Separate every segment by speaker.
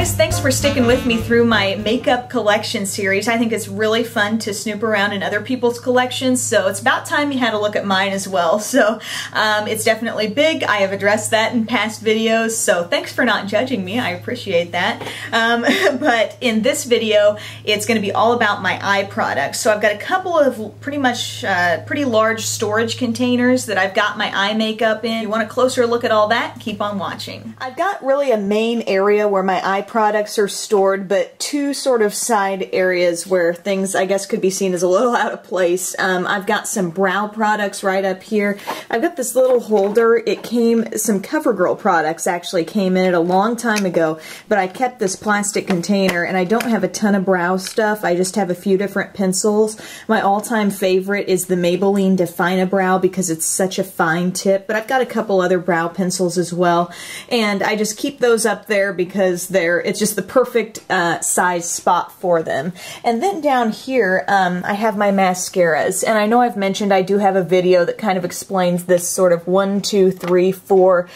Speaker 1: guys, thanks for sticking with me through my makeup collection series. I think it's really fun to snoop around in other people's collections, so it's about time you had a look at mine as well. So it's definitely big. I have addressed that in past videos, so thanks for not judging me. I appreciate that. But in this video, it's going to be all about my eye products. So I've got a couple of pretty large storage containers that I've got my eye makeup in. If you want a closer look at all that, keep on watching. I've got really a main area where my eye products are stored, but two sort of side areas where things, I guess, could be seen as a little out of place. I've got some brow products right up here. I've got this little holder. Some Covergirl products actually came in it a long time ago, but I kept this plastic container, and I don't have a ton of brow stuff. I just have a few different pencils. My all-time favorite is the Maybelline Define-A-Brow because it's such a fine tip, but I've got a couple other brow pencils as well, and I just keep those up there because it's just the perfect size spot for them. And then down here, I have my mascaras, and I know I've mentioned I do have a video that kind of explains this sort of 1, 2, 3, 4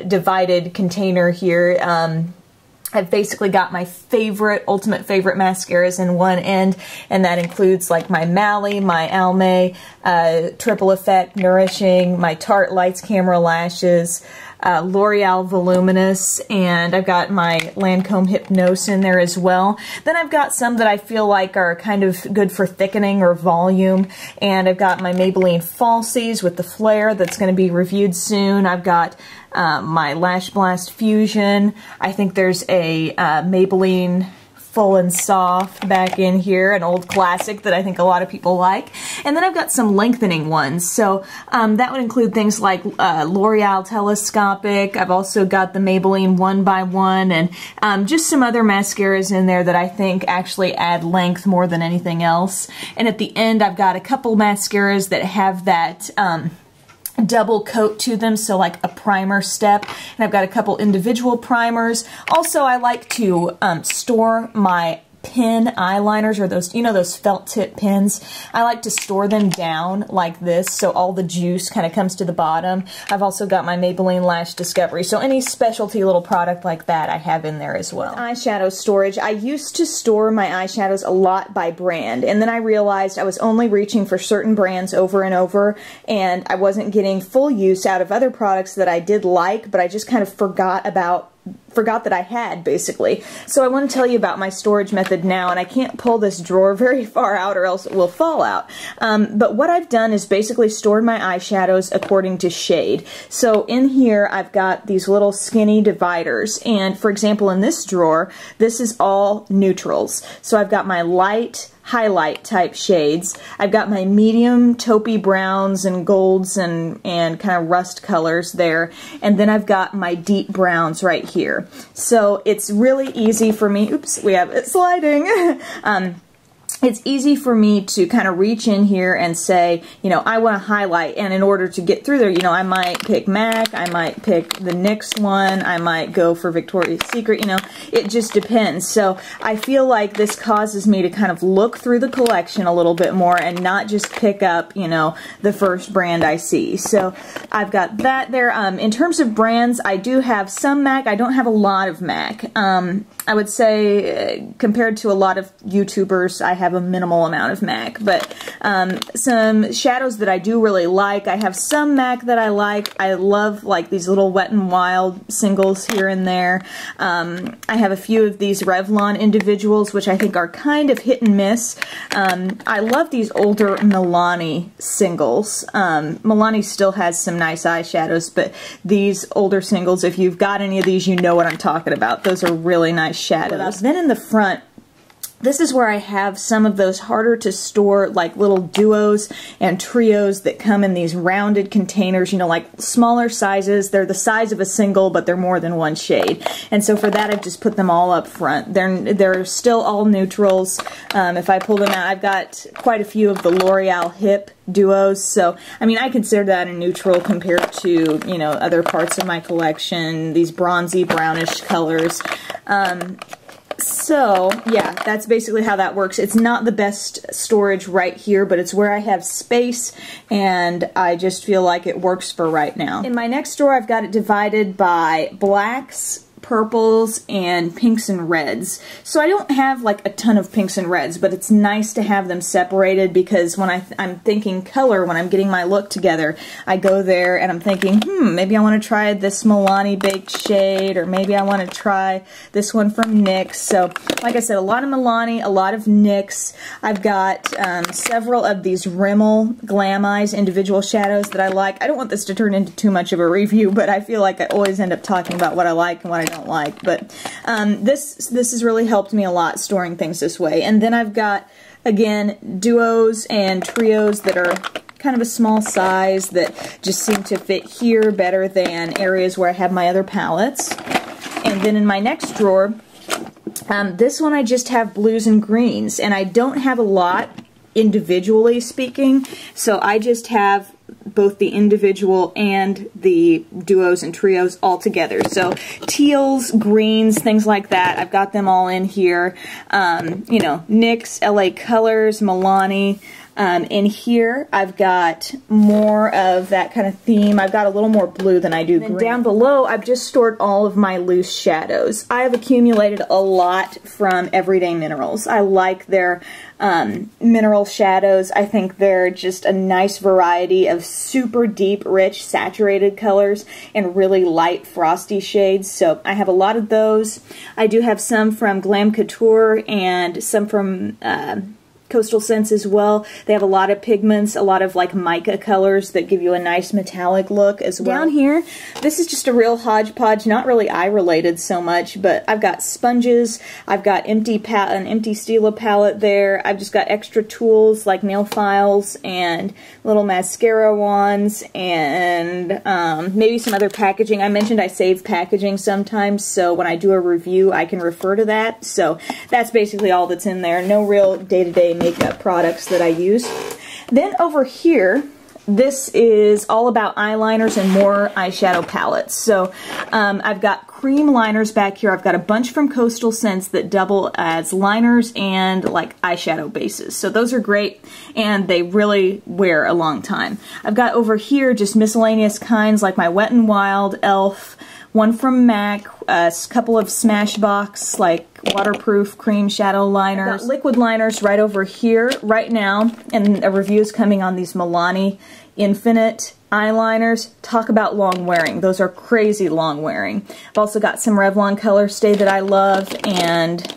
Speaker 1: divided container here. I've basically got my ultimate favorite mascaras in one end, and that includes like my Mally, my Almay, Triple Effect Nourishing, my Tarte Lights Camera Lashes, L'Oreal Voluminous, and I've got my Lancome Hypnose in there as well. Then I've got some that I feel like are kind of good for thickening or volume, and I've got my Maybelline Falsies with the flare that's going to be reviewed soon. I've got my Lash Blast Fusion. I think there's a Maybelline Full and Soft back in here, an old classic that I think a lot of people like. And then I've got some lengthening ones. So that would include things like L'Oreal Telescopic. I've also got the Maybelline 1x1 and just some other mascaras in there that I think actually add length more than anything else. And at the end, I've got a couple mascaras that have that double coat to them, so like a primer step, and I've got a couple individual primers. Also, I like to store my pen eyeliners, or those, you know, those felt tip pens. I like to store them down like this so all the juice kind of comes to the bottom. I've also got my Maybelline Lash Discovery, so any specialty little product like that I have in there as well. Eyeshadow storage. I used to store my eyeshadows a lot by brand, and then I realized I was only reaching for certain brands over and over, and I wasn't getting full use out of other products that I did like, but I just kind of forgot that I had, basically. So I want to tell you about my storage method now, and I can't pull this drawer very far out or else it will fall out. But what I've done is basically stored my eyeshadows according to shade. So in here I've got these little skinny dividers, and for example in this drawer, this is all neutrals. So I've got my light highlight type shades. I've got my medium taupey browns and golds and kind of rust colors there, and then I've got my deep browns right here. So it's really easy for me, oops, we have it sliding. It's easy for me to kind of reach in here and say, you know, I want to highlight, and in order to get through there, you know, I might pick MAC, I might pick the NYX one, I might go for Victoria's Secret, you know, it just depends. So I feel like this causes me to kind of look through the collection a little bit more and not just pick up, you know, the first brand I see. So I've got that there. In terms of brands, I do have some MAC. I don't have a lot of MAC. I would say compared to a lot of YouTubers, I have a minimal amount of MAC, but some shadows that I do really like. I have some MAC that I like. I love like these little Wet n Wild singles here and there. I have a few of these Revlon individuals, which I think are kind of hit and miss. I love these older Milani singles. Milani still has some nice eyeshadows, but these older singles, if you've got any of these, you know what I'm talking about. Those are really nice shadows. Then in the front, this is where I have some of those harder to store, like little duos and trios that come in these rounded containers, you know, like smaller sizes. They're the size of a single, but they're more than one shade. And so for that, I've just put them all up front. They're still all neutrals. If I pull them out, I've got quite a few of the L'Oreal Hip duos, so I mean I consider that a neutral compared to, you know, other parts of my collection, these bronzy brownish colors. So yeah, that's basically how that works. It's not the best storage right here, but it's where I have space, and I just feel like it works for right now. In my next drawer, I've got it divided by blacks, purples and pinks and reds. So I don't have like a ton of pinks and reds, but it's nice to have them separated because when I'm thinking color, when I'm getting my look together, I go there and I'm thinking, maybe I want to try this Milani Baked shade, or maybe I want to try this one from NYX. So like I said, a lot of Milani, a lot of NYX. I've got several of these Rimmel Glam Eyes individual shadows that I like. I don't want this to turn into too much of a review, but I feel like I always end up talking about what I like and what I don't like. But this has really helped me a lot storing things this way. And then I've got, again, duos and trios that are kind of a small size that just seem to fit here better than areas where I have my other palettes. And then in my next drawer, this one I just have blues and greens, and I don't have a lot individually speaking, so I just have both the individual and the duos and trios all together. So teals, greens, things like that, I've got them all in here. You know, NYX, LA Colors, Milani. In here, I've got more of that kind of theme. I've got a little more blue than I do green. Down below, I've just stored all of my loose shadows. I have accumulated a lot from Everyday Minerals. I like their mineral shadows. I think they're just a nice variety of super deep, rich, saturated colors and really light, frosty shades. So I have a lot of those. I do have some from Glam Couture and some from Coastal Scents as well. They have a lot of pigments, a lot of like mica colors that give you a nice metallic look as well. Down here, this is just a real hodgepodge, not really eye related so much, but I've got sponges, I've got an empty Stila palette there, I've just got extra tools like nail files and little mascara wands and maybe some other packaging. I mentioned I save packaging sometimes, so when I do a review I can refer to that. So that's basically all that's in there. No real day-to-day makeup products that I use. Then over here, this is all about eyeliners and more eyeshadow palettes. So I've got cream liners back here. I've got a bunch from Coastal Scents that double as liners and like eyeshadow bases. So those are great and they really wear a long time. I've got over here just miscellaneous kinds like my Wet n Wild, e.l.f., one from MAC, a couple of Smashbox, like waterproof cream shadow liners. I've got liquid liners right over here right now, and a review is coming on these Milani Infinite eyeliners. Talk about long wearing. Those are crazy long wearing. I've also got some Revlon Color Stay that I love, and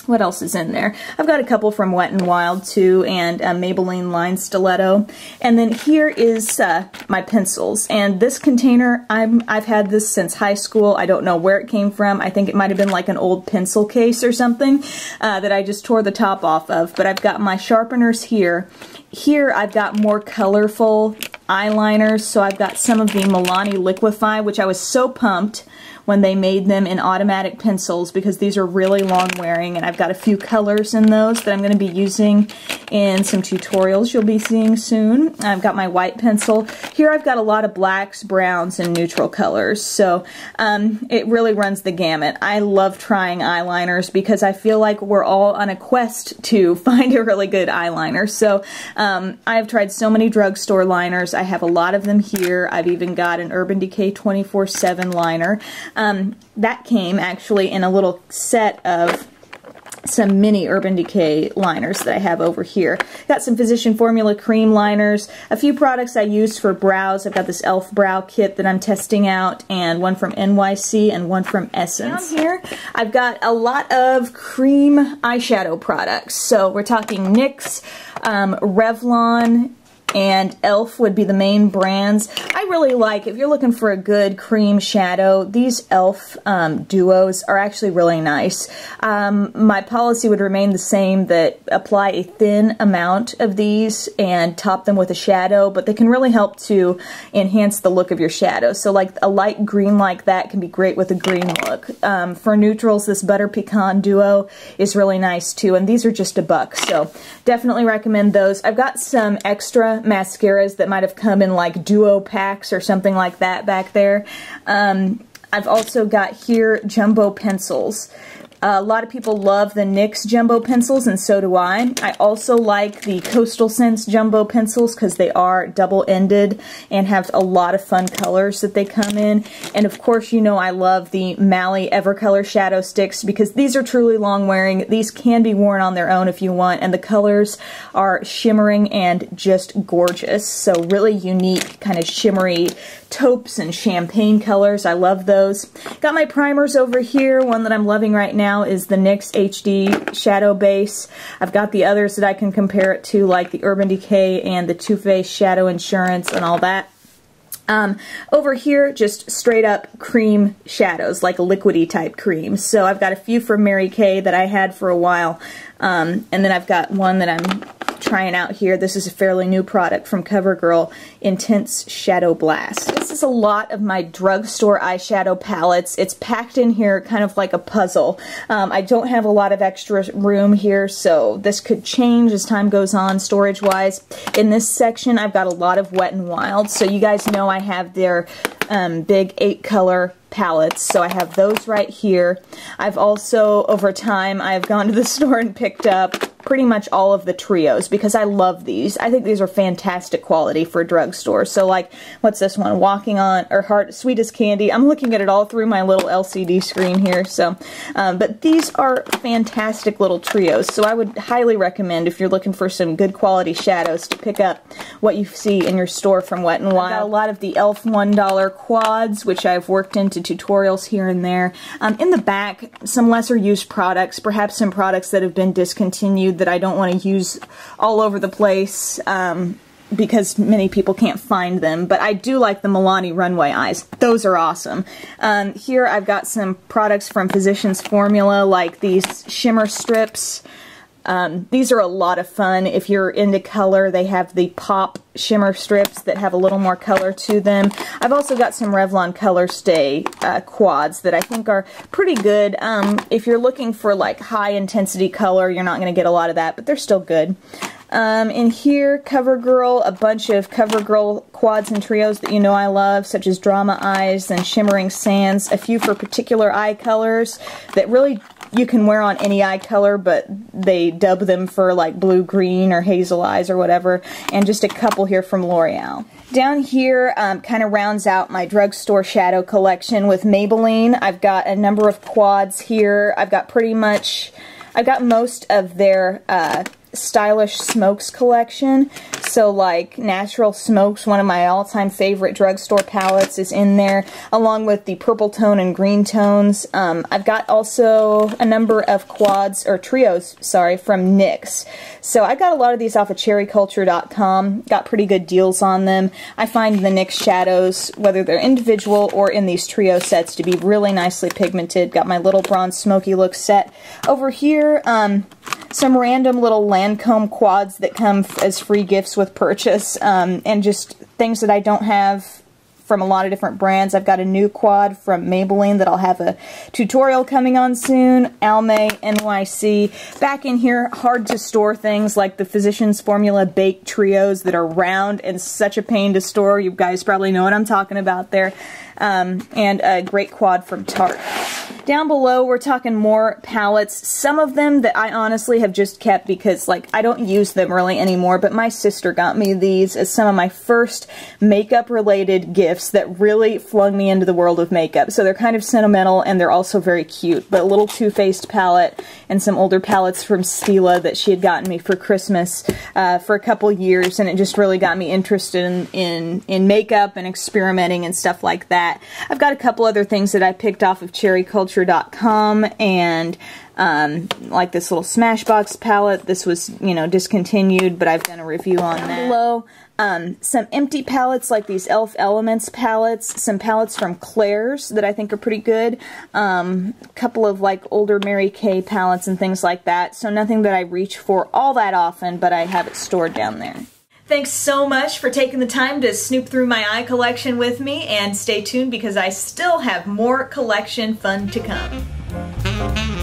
Speaker 1: what else is in there? I've got a couple from Wet n Wild too, and a Maybelline Line Stiletto. And then here is my pencils. And this container, I've had this since high school. I don't know where it came from. I think it might have been like an old pencil case or something that I just tore the top off of. But I've got my sharpeners here. Here I've got more colorful eyeliners. So I've got some of the Milani Liquify, which I was so pumped when they made them in automatic pencils because these are really long wearing, and I've got a few colors in those that I'm going to be using in some tutorials you'll be seeing soon. I've got my white pencil. Here I've got a lot of blacks, browns, and neutral colors, so it really runs the gamut. I love trying eyeliners because I feel like we're all on a quest to find a really good eyeliner. So I've tried so many drugstore liners. I have a lot of them here. I've even got an Urban Decay 24/7 liner. That came actually in a little set of some mini Urban Decay liners that I have over here. Got some Physician Formula cream liners, a few products I used for brows. I've got this e.l.f. brow kit that I'm testing out, and one from NYC and one from Essence. Down here, I've got a lot of cream eyeshadow products. So we're talking NYX, Revlon, and e.l.f. would be the main brands. I really like, if you're looking for a good cream shadow, these e.l.f. duos are actually really nice. My policy would remain the same, that apply a thin amount of these and top them with a shadow, but they can really help to enhance the look of your shadow. So like a light green like that can be great with a green look. For neutrals, this Butter Pecan duo is really nice too, and these are just $1, so definitely recommend those. I've got some extra mascaras that might have come in like duo packs or something like that back there. I've also got here jumbo pencils. A lot of people love the NYX Jumbo Pencils, and so do I. I also like the Coastal Scents Jumbo Pencils because they are double-ended and have a lot of fun colors that they come in. And of course, you know I love the Mally Evercolor Shadow Sticks because these are truly long-wearing. These can be worn on their own if you want, and the colors are shimmering and just gorgeous. So really unique, kind of shimmery taupes and champagne colors. I love those. Got my primers over here. One that I'm loving right now is the NYX HD Shadow Base. I've got the others that I can compare it to, like the Urban Decay and the Too Faced Shadow Insurance and all that. Over here, just straight up cream shadows, like a liquidy type cream. So I've got a few from Mary Kay that I had for a while, and then I've got one that I'm trying out here. This is a fairly new product from Covergirl, Intense Shadow Blast. This is a lot of my drugstore eyeshadow palettes. It's packed in here kind of like a puzzle. I don't have a lot of extra room here, so this could change as time goes on storage-wise. In this section, I've got a lot of Wet n Wild, so you guys know I have their big 8-color palettes, so I have those right here. I've also, over time, I've gone to the store and picked up pretty much all of the trios because I love these. I think these are fantastic quality for a drugstore. So like, what's this one? Walking on, or Heart, Sweet as Candy. I'm looking at it all through my little LCD screen here. So, but these are fantastic little trios. So I would highly recommend, if you're looking for some good quality shadows, to pick up what you see in your store from Wet n Wild. I've got a lot of the e.l.f. $1 quads, which I've worked into tutorials here and there. In the back, some lesser used products, perhaps some products that have been discontinued that I don't want to use all over the place because many people can't find them, but I do like the Milani Runway Eyes. Those are awesome. Here I've got some products from Physicians Formula, like these shimmer strips. These are a lot of fun. If you're into color, they have the Pop shimmer strips that have a little more color to them. I've also got some Revlon Color Stay quads that I think are pretty good. If you're looking for like high intensity color, you're not going to get a lot of that, but they're still good. In here, CoverGirl, a bunch of CoverGirl quads and trios that you know I love, such as Drama Eyes and Shimmering Sands, a few for particular eye colors that really you can wear on any eye color, but they dub them for like blue, green, or hazel eyes or whatever, and just a couple here from L'Oreal. Down here kind of rounds out my drugstore shadow collection with Maybelline. I've got a number of quads here. I've got most of their Stylish Smokes collection. So like Natural Smokes, one of my all-time favorite drugstore palettes, is in there, along with the purple tone and green tones. I've got also a number of quads, or trios, sorry, from NYX. So I got a lot of these off of cherryculture.com, got pretty good deals on them. I find the NYX shadows, whether they're individual or in these trio sets, to be really nicely pigmented. Got my little bronze smoky look set. Over here, some random little Lancome quads that come as free gifts with purchase, and just things that I don't have from a lot of different brands. I've got a new quad from Maybelline that I'll have a tutorial coming on soon. Almay, NYC. Back in here, hard to store things like the Physicians Formula Baked Trios that are round and such a pain to store. You guys probably know what I'm talking about there. And a great quad from Tarte. Down below, we're talking more palettes. Some of them that I honestly have just kept because, like, I don't use them really anymore, but my sister got me these as some of my first makeup-related gifts that really flung me into the world of makeup. So they're kind of sentimental, and they're also very cute. But a little Too Faced palette and some older palettes from Stila that she had gotten me for Christmas for a couple years, and it just really got me interested in makeup and experimenting and stuff like that. I've got a couple other things that I picked off of cherryculture.com, and like this little Smashbox palette. This was, you know, discontinued, but I've done a review on that. Below, some empty palettes like these e.l.f. Elements palettes, some palettes from Claire's that I think are pretty good, a couple of like older Mary Kay palettes and things like that. So nothing that I reach for all that often, but I have it stored down there. Thanks so much for taking the time to snoop through my eye collection with me, and stay tuned because I still have more collection fun to come.